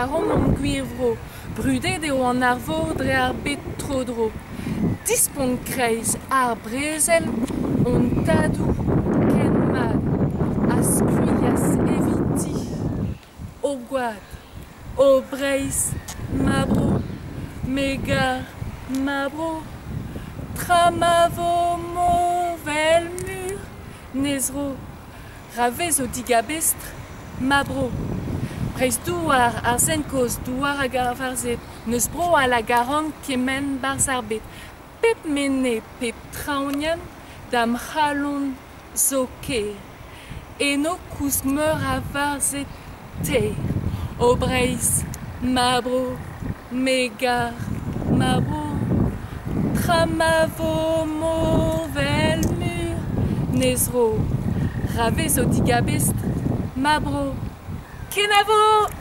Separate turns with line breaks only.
garom om gwirvro, brudet eo an arvo dre ar bet trodro. Dispont kreiz ar brezel, on tadou ken mad, a skuilias eviti. O gwad, o breiz, mabro, megar, mabro, tramavo movel mur, nezro, ravez o digabestr, mabro. Prez douar ar zenkoz douar hag ar varzet, neus bro a la garon kemen barz ar bet. Pep mene pep traounian dam c'halon zo ker. Eno kouz meur a varzet ter. O breiz, mabro, megar, mabro, tramavo movel mur, nezro, ravez o digabestr, mabro. Kenavo!